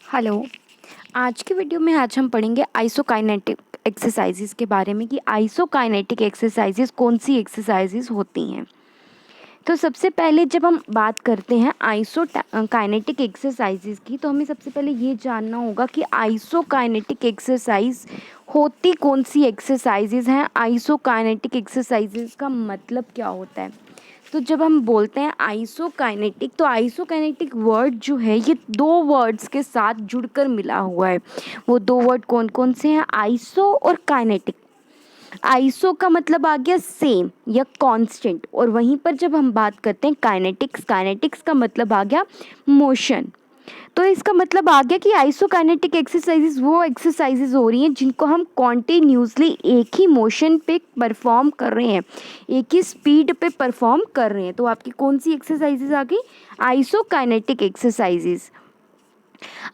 Hello. आज के video में आज हम पढ़ेंगे आइसोकाइनेटिक एक्सरसाइजेज के बारे में कि आइसोकाइनेटिक एक्सरसाइजेज कौन सी एक्सरसाइजेज होती हैं। तो सबसे पहले जब हम बात करते हैं आइसोकाइनेटिक एक्सरसाइजेज की, तो हमें सबसे पहले ये जानना होगा कि आइसोकाइनेटिक एक्सरसाइज होती कौन सी एक्सरसाइजेज हैं। आइसोकाइनेटिक एक्सरसाइजेज का मतलब क्या होता है। तो जब हम बोलते हैं आइसोकाइनेटिक, तो आइसोकाइनेटिक वर्ड जो है ये दो वर्ड्स के साथ जुड़कर मिला हुआ है। वो दो वर्ड कौन कौन से हैं? आइसो और काइनेटिक। आइसो का मतलब आ गया सेम या कांस्टेंट, और वहीं पर जब हम बात करते हैं काइनेटिक्स, काइनेटिक्स का मतलब आ गया मोशन। तो इसका मतलब आ गया कि आइसोकाइनेटिक एक्सरसाइजेज वो एक्सरसाइजेज हो रही हैं जिनको हम कॉन्टिन्यूसली एक ही मोशन पे परफॉर्म कर रहे हैं, एक ही स्पीड पे परफॉर्म कर रहे हैं। तो आपकी कौन सी एक्सरसाइजेज आ गई? Isokinetic exercises.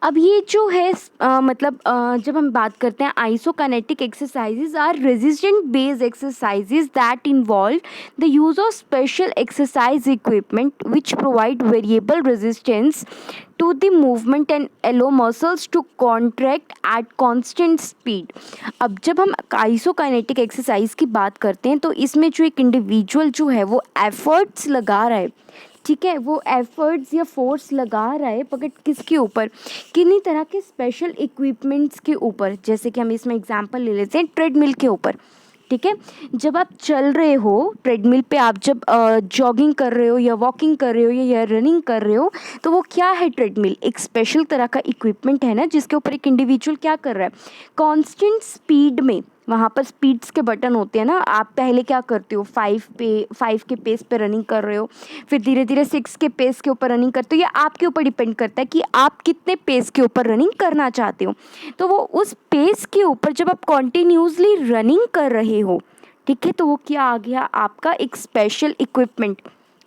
अब ये जो है जब हम बात करते हैं isokinetic exercises are resistant based exercises that involve the use of special exercise equipment which provide variable resistance to the movement and allow muscles to contract at constant speed। अब जब हम आइसोकाइनेटिक एक्सरसाइज की बात करते हैं तो इसमें जो एक इंडिविजुअल जो है वो एफर्ट्स लगा रहा है, ठीक है, वो एफर्ट्स या फोर्स लगा रहा है पकड़ किसके ऊपर? किन्हीं तरह के स्पेशल इक्विपमेंट्स के ऊपर। जैसे कि हम इसमें एग्जांपल ले लेते हैं ट्रेडमिल के ऊपर, ठीक है। जब आप चल रहे हो ट्रेडमिल पे, आप जब जॉगिंग कर रहे हो या वॉकिंग कर रहे हो या रनिंग कर रहे हो, तो वो क्या है? ट्रेडमिल एक स्पेशल तरह का इक्विपमेंट है ना, जिसके ऊपर एक इंडिविजुअल क्या कर रहा है? कांस्टेंट स्पीड में, वहाँ पर स्पीड्स के बटन होते हैं ना। आप पहले क्या करते हो? 5 के पेस पे रनिंग कर रहे हो, फिर धीरे धीरे 6 के पेस के ऊपर रनिंग करते हो। ये आपके ऊपर डिपेंड करता है कि आप कितने पेस के ऊपर रनिंग करना चाहते हो। तो वो उस पेस के ऊपर जब आप कॉन्टिन्यूसली रनिंग कर रहे हो, ठीक है, तो वो क्या आ गया? आपका एक स्पेशल इक्विपमेंट।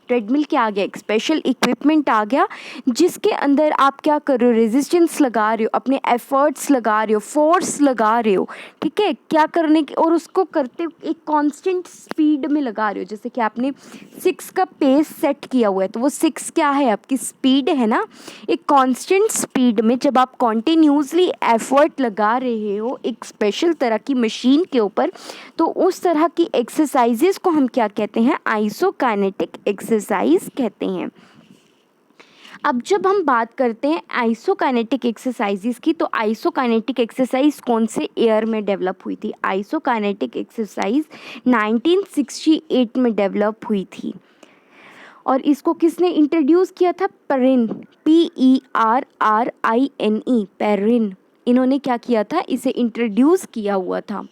ट्रेडमिल क्या आ गया? एक स्पेशल इक्विपमेंट आ गया, जिसके अंदर आप क्या कर रहे हो? रेजिस्टेंस लगा रहे हो, अपने एफर्ट्स लगा रहे हो, फोर्स लगा रहे हो, ठीक है, क्या करने की, और उसको करते एक कांस्टेंट स्पीड में लगा रहे हो। जैसे कि आपने 6 का पेस सेट किया हुआ है, तो वो 6 क्या है? आपकी स्पीड है ना। एक कांस्टेंट स्पीड में जब आप कॉन्टिन्यूसली एफर्ट लगा रहे हो एक स्पेशल तरह की मशीन के ऊपर, तो उस तरह की एक्सरसाइजेस को हम क्या कहते हैं? आइसोकाइनेटिक एक्सरसाइज कहते हैं। अब जब हम बात करते हैं आइसोकाइनेटिक एक्सरसाइजेस की, तो आइसोकाइनेटिक एक्सरसाइज कौन से ईयर में डेवलप हुई थी? आइसोकाइनेटिक एक्सरसाइज 1968 में डेवलप हुई थी। और इसको किसने इंट्रोड्यूस किया था? Perrin, PERRINE, Perrin. इन्होंने क्या किया था? इसे इंट्रोड्यूस किया हुआ था।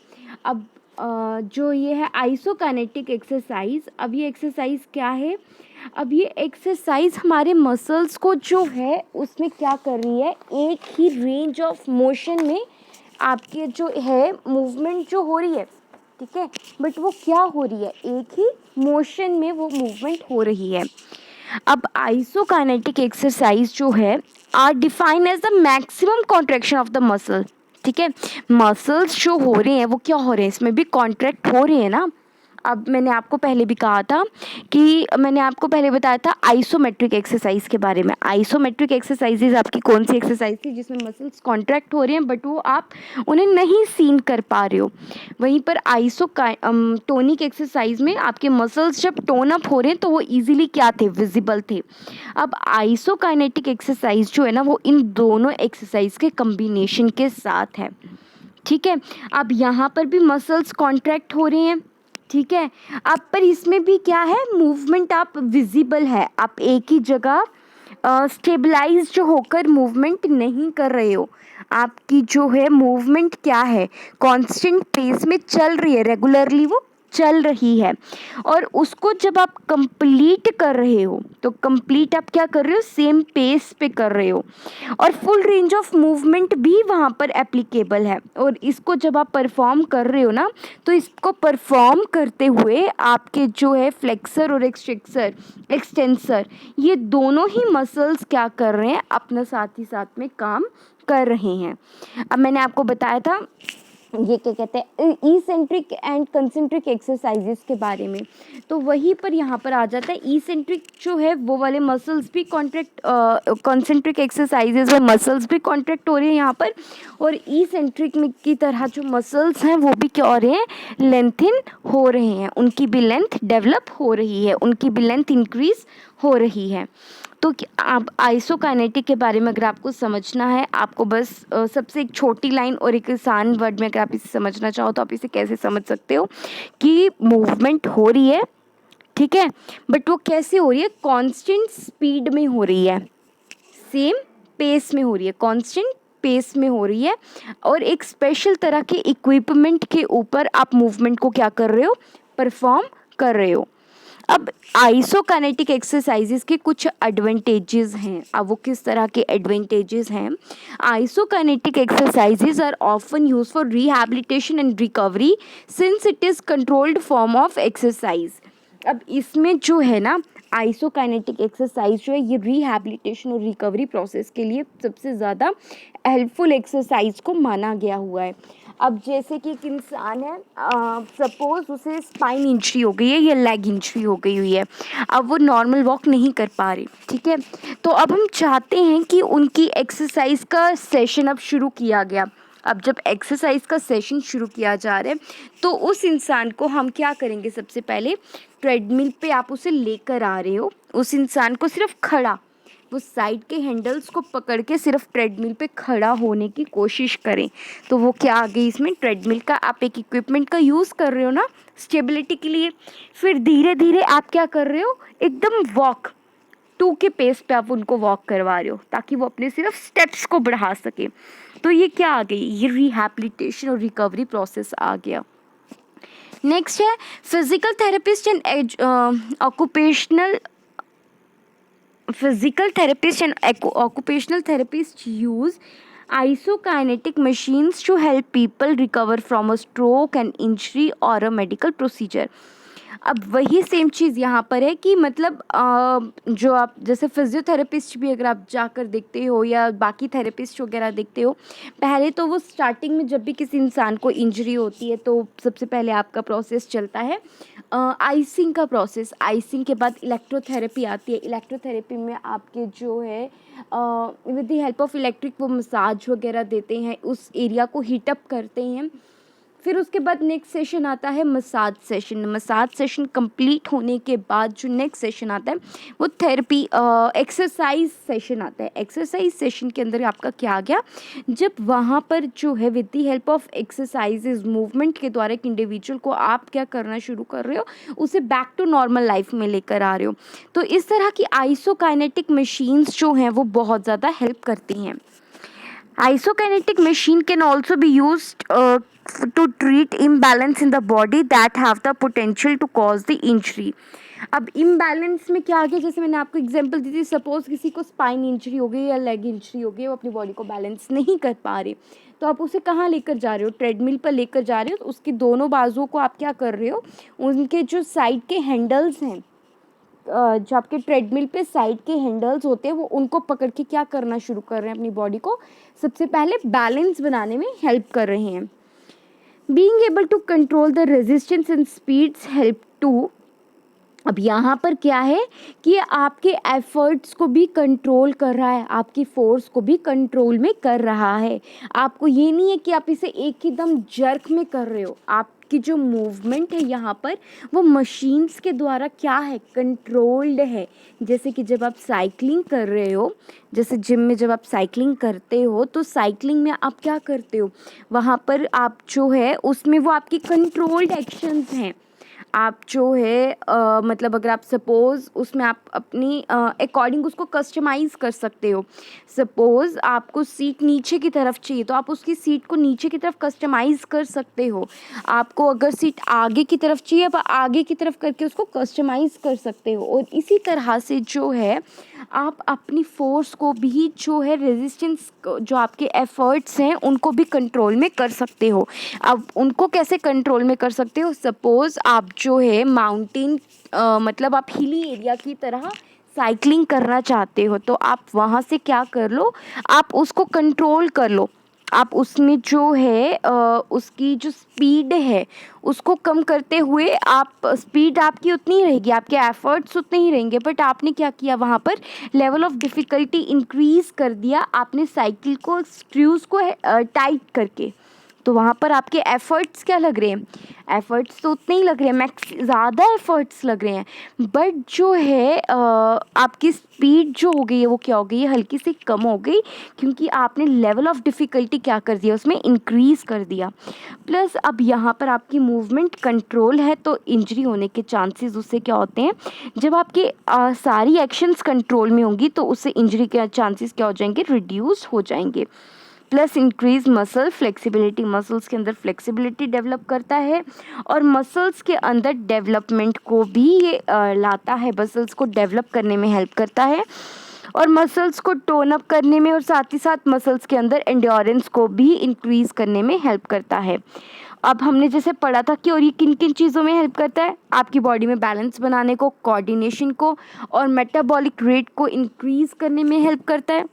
अब जो ये है आइसोकाइनेटिक एक्सरसाइज, अब ये एक्सरसाइज क्या है? अब ये एक्सरसाइज हमारे मसल्स को जो है उसमें क्या कर रही है? एक ही रेंज ऑफ मोशन में आपके जो है मूवमेंट जो हो रही है, ठीक है, बट वो क्या हो रही है? एक ही मोशन में वो मूवमेंट हो रही है। अब आइसोकाइनेटिक एक्सरसाइज जो है are define as the maximum contraction of the muscle, ठीक है। मसल्स जो हो रहे हैं वो क्या हो रहे हैं? इसमें भी कॉन्ट्रैक्ट हो रहे हैं ना। अब मैंने आपको पहले भी कहा था कि मैंने आपको पहले बताया था आइसोमेट्रिक एक्सरसाइज के बारे में। आइसोमेट्रिक एक्सरसाइजेज आपकी कौन सी एक्सरसाइज थी जिसमें मसल्स कॉन्ट्रैक्ट हो रहे हैं बट वो आप उन्हें नहीं सीन कर पा रहे हो। वहीं पर टोनिक एक्सरसाइज में आपके मसल्स जब टोन अप हो रहे हैं तो वो इजीली क्या थे? विजिबल थे। अब आइसोकाइनेटिक एक्सरसाइज जो है ना वो इन दोनों एक्सरसाइज के कम्बिनेशन के साथ है, ठीक है। अब यहाँ पर भी मसल्स कॉन्ट्रैक्ट हो रहे हैं, ठीक है। अब पर इसमें भी क्या है? मूवमेंट आप विजिबल है, आप एक ही जगह स्टेबलाइज जो होकर मूवमेंट नहीं कर रहे हो। आपकी जो है मूवमेंट क्या है? कांस्टेंट पेस में चल रही है, रेगुलरली वो चल रही है। और उसको जब आप कंप्लीट कर रहे हो तो कंप्लीट आप क्या कर रहे हो? सेम पेस पे कर रहे हो, और फुल रेंज ऑफ मूवमेंट भी वहाँ पर एप्लीकेबल है। और इसको जब आप परफॉर्म कर रहे हो ना, तो इसको परफॉर्म करते हुए आपके जो है फ्लेक्सर और एक्सटेंसर, ये दोनों ही मसल्स क्या कर रहे हैं? अपना साथ ही साथ में काम कर रहे हैं। अब मैंने आपको बताया था ये क्या कहते हैं इसेंट्रिक एंड कंसेंट्रिक एक्सरसाइजेस के बारे में। तो वहीं पर यहाँ पर आ जाता है इसेंट्रिक जो है वो वाले मसल्स भी कॉन्ट्रैक्ट, कंसेंट्रिक एक्सरसाइजेस में मसल्स भी कॉन्ट्रैक्ट हो रहे हैं यहाँ पर, और इसेंट्रिक में की तरह जो मसल्स हैं वो भी क्या हो रहे हैं, लेंथिन हो रहे हैं, उनकी भी लेंथ डेवलप हो रही है, उनकी भी लेंथ इंक्रीज हो रही है। तो आप आइसोकाइनेटिक के बारे में अगर आपको समझना है, आपको बस सबसे एक छोटी लाइन और एक आसान वर्ड में अगर आप इसे समझना चाहो तो आप इसे कैसे समझ सकते हो कि मूवमेंट हो रही है, ठीक है, बट वो कैसे हो रही है, कांस्टेंट स्पीड में हो रही है, सेम पेस में हो रही है, कांस्टेंट पेस में हो रही है, और एक स्पेशल तरह के इक्विपमेंट के ऊपर आप मूवमेंट को क्या कर रहे हो, परफॉर्म कर रहे हो। अब आइसोकाइनेटिक एक्सरसाइजेस के कुछ एडवांटेजेस हैं। अब वो किस तरह के एडवांटेजेस हैं? Isokinetic exercises are often use for rehabilitation and recovery since it is controlled form of exercise. अब इसमें जो है ना, आइसोकाइनेटिक एक्सरसाइज जो है ये रिहैबिलिटेशन और रिकवरी प्रोसेस के लिए सबसे ज़्यादा हेल्पफुल एक्सरसाइज को माना गया हुआ है। अब जैसे कि एक इंसान है, सपोज उसे स्पाइन इंजरी हो गई है या लेग इंजरी हो गई हुई है, अब वो नॉर्मल वॉक नहीं कर पा रहे, ठीक है, तो अब हम चाहते हैं कि उनकी एक्सरसाइज का सेशन अब शुरू किया गया। अब जब एक्सरसाइज का सेशन शुरू किया जा रहा है तो उस इंसान को हम क्या करेंगे, सबसे पहले ट्रेडमिल पे आप उसे लेकर आ रहे हो, उस इंसान को सिर्फ खड़ा, वो साइड के हैंडल्स को पकड़ के सिर्फ ट्रेडमिल पे खड़ा होने की कोशिश करें। तो वो क्या आ गई, इसमें ट्रेडमिल का आप एक इक्विपमेंट का यूज़ कर रहे हो ना स्टेबिलिटी के लिए। फिर धीरे धीरे आप क्या कर रहे हो, एकदम वॉक 2 के पेस पे आप उनको वॉक करवा रहे हो ताकि वो अपने सिर्फ स्टेप्स को बढ़ा सके। तो ये क्या आ गई, ये रिहैबिलिटेशन और रिकवरी प्रोसेस आ गया। नेक्स्ट है physical therapist and occupational and occupational therapists use isokinetic machines to help people recover from a stroke, an injury or a medical procedure. अब वही सेम चीज़ यहाँ पर है कि मतलब जो आप जैसे फिजियोथेरेपिस्ट भी अगर आप जाकर देखते हो या बाकी थेरेपिस्ट वगैरह देखते हो, पहले तो वो स्टार्टिंग में जब भी किसी इंसान को इंजरी होती है तो सबसे पहले आपका प्रोसेस चलता है आइसिंग का प्रोसेस। आइसिंग के बाद इलेक्ट्रोथेरेपी आती है। इलेक्ट्रोथेरेपी में आपके जो है with the help of electric वो मसाज वगैरह देते हैं, उस एरिया को हीटअप करते हैं। फिर उसके बाद नेक्स्ट सेशन आता है massage session. Massage session complete होने के बाद जो नेक्स्ट सेशन आता है वो थेरेपी एक्सरसाइज सेशन आता है। एक्सरसाइज सेशन के अंदर आपका क्या आ गया, जब वहाँ पर जो है with the help of exercises movement के द्वारा एक इंडिविजुअल को आप क्या करना शुरू कर रहे हो, उसे बैक टू नॉर्मल लाइफ में लेकर आ रहे हो। तो इस तरह की आइसोकाइनेटिक मशीन्स जो हैं वो बहुत ज़्यादा हेल्प करती हैं। Isokinetic machine can also be used to treat imbalance in the body that have the potential to cause the injury. अब इम्बैलेंस में क्या आ गया, जैसे मैंने आपको एग्जांपल दी थी, सपोज किसी को स्पाइन इंजरी हो गई या लेग इंजरी हो गई, वो अपनी बॉडी को बैलेंस नहीं कर पा रहे, तो आप उसे कहाँ लेकर जा रहे हो, ट्रेडमिल पर लेकर जा रहे हो। तो उसकी दोनों बाजुओं को आप क्या कर रहे हो, उनके जो साइड के हैंडल्स हैं, जो आपके ट्रेडमिल पे साइड के हैंडल्स होते हैं, वो उनको पकड़ के क्या करना शुरू कर रहे हैं, अपनी बॉडी को सबसे पहले बैलेंस बनाने में हेल्प कर रहे हैं। Being able to control the resistance and speeds help to. अब यहाँ पर क्या है कि आपके एफर्ट्स को भी कंट्रोल कर रहा है, आपकी फोर्स को भी कंट्रोल में कर रहा है। आपको ये नहीं है कि आप इसे एक ही दम जर्क में कर रहे हो, आपकी जो मूवमेंट है यहाँ पर वो मशीन्स के द्वारा क्या है, कंट्रोल्ड है। जैसे कि जब आप साइकिलिंग कर रहे हो, जैसे जिम में जब आप साइकिलिंग करते हो तो साइकिलिंग में आप क्या करते हो, वहाँ पर आप जो है उसमें वो आपकी कंट्रोल्ड एक्शंस हैं। आप जो है मतलब अगर आप सपोज़ उसमें आप अपनी अकॉर्डिंग उसको कस्टमाइज़ कर सकते हो। सपोज़ आपको सीट नीचे की तरफ चाहिए तो आप उसकी सीट को नीचे की तरफ कस्टमाइज़ कर सकते हो। आपको अगर सीट आगे की तरफ चाहिए आप आगे की तरफ करके उसको कस्टमाइज़ कर सकते हो। और इसी तरह से जो है आप अपनी फोर्स को भी जो है रेजिस्टेंस जो आपके एफर्ट्स हैं उनको भी कंट्रोल में कर सकते हो। अब उनको कैसे कंट्रोल में कर सकते हो, सपोज़ आप जो है माउंटेन मतलब आप हिली एरिया की तरह साइकिलिंग करना चाहते हो तो आप वहाँ से क्या कर लो, आप उसको कंट्रोल कर लो। आप उसमें जो है उसकी जो स्पीड है उसको कम करते हुए आप स्पीड आपकी उतनी ही रहेगी, आपके एफर्ट्स उतने ही रहेंगे, बट आपने क्या किया वहाँ पर लेवल ऑफ डिफ़िकल्टी इंक्रीज़ कर दिया आपने साइकिल को स्क्रूज़ को टाइट करके। तो वहाँ पर आपके एफ़र्ट्स क्या लग रहे हैं, एफ़र्ट्स तो उतने ही लग रहे हैं, मैक्स ज़्यादा एफ़र्ट्स लग रहे हैं, बट जो है आपकी स्पीड जो हो गई है वो क्या हो गई है, हल्की सी कम हो गई, क्योंकि आपने लेवल ऑफ डिफ़िकल्टी क्या कर दिया उसमें इंक्रीज़ कर दिया। प्लस अब यहाँ पर आपकी मूवमेंट कंट्रोल है, तो इंजरी होने के चांसेस उससे क्या होते हैं, जब आपकी सारी एक्शंस कंट्रोल में होंगी तो उससे इंजरी के चांसेस क्या हो जाएंगे, रिड्यूस हो जाएंगे। Plus increase muscle flexibility, muscles के अंदर फ्लेक्सिबिलिटी डेवलप करता है और मसल्स के अंदर डेवलपमेंट को भी ये लाता है, मसल्स को डेवलप करने में हेल्प करता है और मसल्स को टोन अप करने में, और साथ ही साथ मसल्स के अंदर एंड्योरेंस को भी इंक्रीज़ करने में हेल्प करता है। अब हमने जैसे पढ़ा था कि और ये किन किन चीज़ों में हेल्प करता है, आपकी बॉडी में बैलेंस बनाने को, कोऑर्डिनेशन को और मेटाबॉलिक रेट को इंक्रीज़ करने में हेल्प करता है।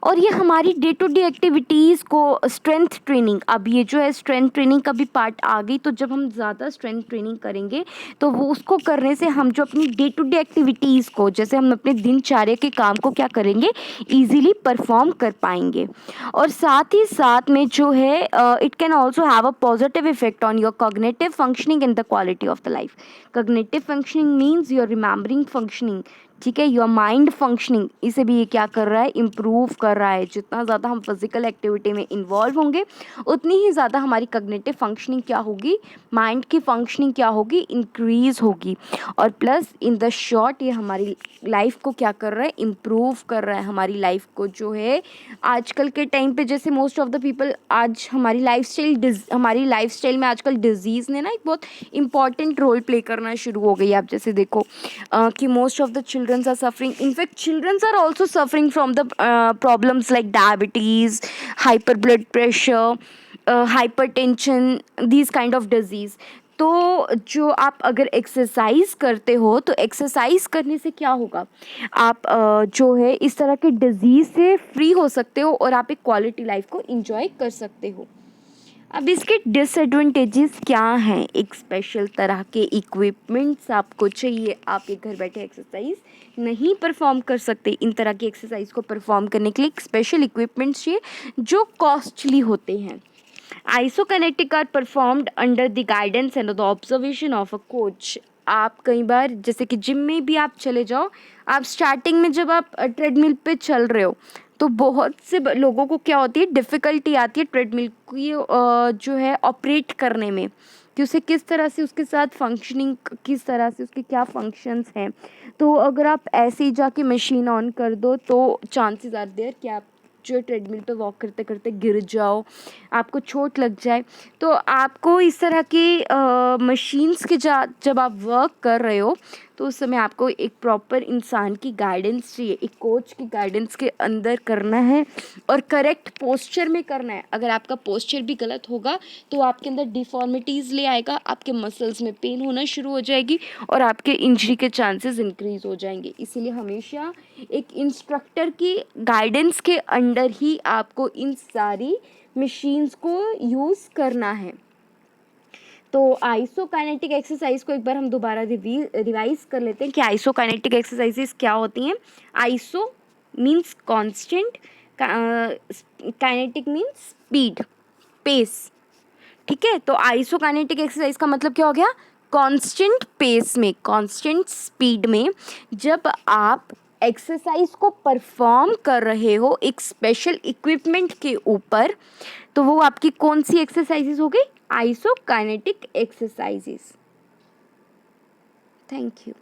और ये हमारी डे टू डे एक्टिविटीज़ को स्ट्रेंथ ट्रेनिंग, अब ये जो है स्ट्रेंथ ट्रेनिंग का भी पार्ट आ गई, तो जब हम ज़्यादा स्ट्रेंथ ट्रेनिंग करेंगे तो वो उसको करने से हम जो अपनी डे टू डे एक्टिविटीज़ को, जैसे हम अपने दिनचर्या के काम को क्या करेंगे, ईजिली परफॉर्म कर पाएंगे। और साथ ही साथ में जो है it can also have a positive effect on your cognitive functioning and the quality of the life. Cognitive functioning means your remembering functioning, ठीक है, योर माइंड फंक्शनिंग, इसे भी ये क्या कर रहा है, इम्प्रूव कर रहा है। जितना ज़्यादा हम फिजिकल एक्टिविटी में इन्वॉल्व होंगे उतनी ही ज़्यादा हमारी कॉग्निटिव फंक्शनिंग क्या होगी, माइंड की फंक्शनिंग क्या होगी, इंक्रीज होगी। और प्लस इन द शॉर्ट ये हमारी लाइफ को क्या कर रहा है, इम्प्रूव कर रहा है। हमारी लाइफ को जो है आजकल के टाइम पे, जैसे मोस्ट ऑफ द पीपल, आज हमारी लाइफस्टाइल में आजकल डिजीज़ ने ना एक बहुत इंपॉर्टेंट रोल प्ले करना शुरू हो गई। आप जैसे देखो कि most of the childrens are suffering, in fact childrens are also suffering from the problems like diabetes, hyper blood pressure, hypertension, these kind of disease. तो जो आप अगर एक्सरसाइज करते हो तो एक्सरसाइज करने से क्या होगा, आप जो है इस तरह के डिजीज़ से फ्री हो सकते हो और आप एक क्वालिटी लाइफ को इंजॉय कर सकते हो। अब इसके डिसएडवांटेजेस क्या हैं, एक स्पेशल तरह के इक्विपमेंट्स आपको चाहिए, आप ये घर बैठे एक्सरसाइज नहीं परफॉर्म कर सकते। इन तरह की एक्सरसाइज को परफॉर्म करने के लिए एक स्पेशल इक्विपमेंट्स चाहिए जो कॉस्टली होते हैं। Isokinetic are performed under the guidance and the observation of a coach. आप कई बार जैसे कि जिम में भी आप चले जाओ, आप स्टार्टिंग में जब आप ट्रेडमिल पे चल रहे हो तो बहुत से लोगों को क्या होती है, डिफ़िकल्टी आती है ट्रेडमिल की जो है ऑपरेट करने में, कि उसे किस तरह से उसके साथ फंक्शनिंग, किस तरह से उसके क्या फंक्शंस हैं। तो अगर आप ऐसे ही जाके मशीन ऑन कर दो तो चांसेस आर देयर कि आप जो ट्रेडमिल पे वॉक करते करते गिर जाओ, आपको चोट लग जाए। तो आपको इस तरह की मशीन्स के जब आप वर्क कर रहे हो तो उस समय आपको एक प्रॉपर इंसान की गाइडेंस चाहिए, एक कोच की गाइडेंस के अंदर करना है और करेक्ट पोस्चर में करना है। अगर आपका पोस्चर भी गलत होगा तो आपके अंदर डिफॉर्मिटीज़ ले आएगा, आपके मसल्स में पेन होना शुरू हो जाएगी और आपके इंजरी के चांसेस इंक्रीज़ हो जाएंगे। इसीलिए हमेशा एक इंस्ट्रक्टर की गाइडेंस के अंडर ही आपको इन सारी मशीन्स को यूज़ करना है। तो आइसोकाइनेटिक एक्सरसाइज को एक बार हम दोबारा रिवाइज कर लेते हैं कि आइसोकाइनेटिक एक्सरसाइजेस क्या होती हैं। Iso means constant, kinetic means speed, pace, ठीक है। तो आइसोकाइनेटिक एक्सरसाइज का मतलब क्या हो गया, कांस्टेंट पेस में, कांस्टेंट स्पीड में जब आप एक्सरसाइज को परफॉर्म कर रहे हो एक स्पेशल इक्विपमेंट के ऊपर, तो वो आपकी कौन सी एक्सरसाइजेज हो गई, आइसोकाइनेटिक एक्सरसाइजेस। Thank you.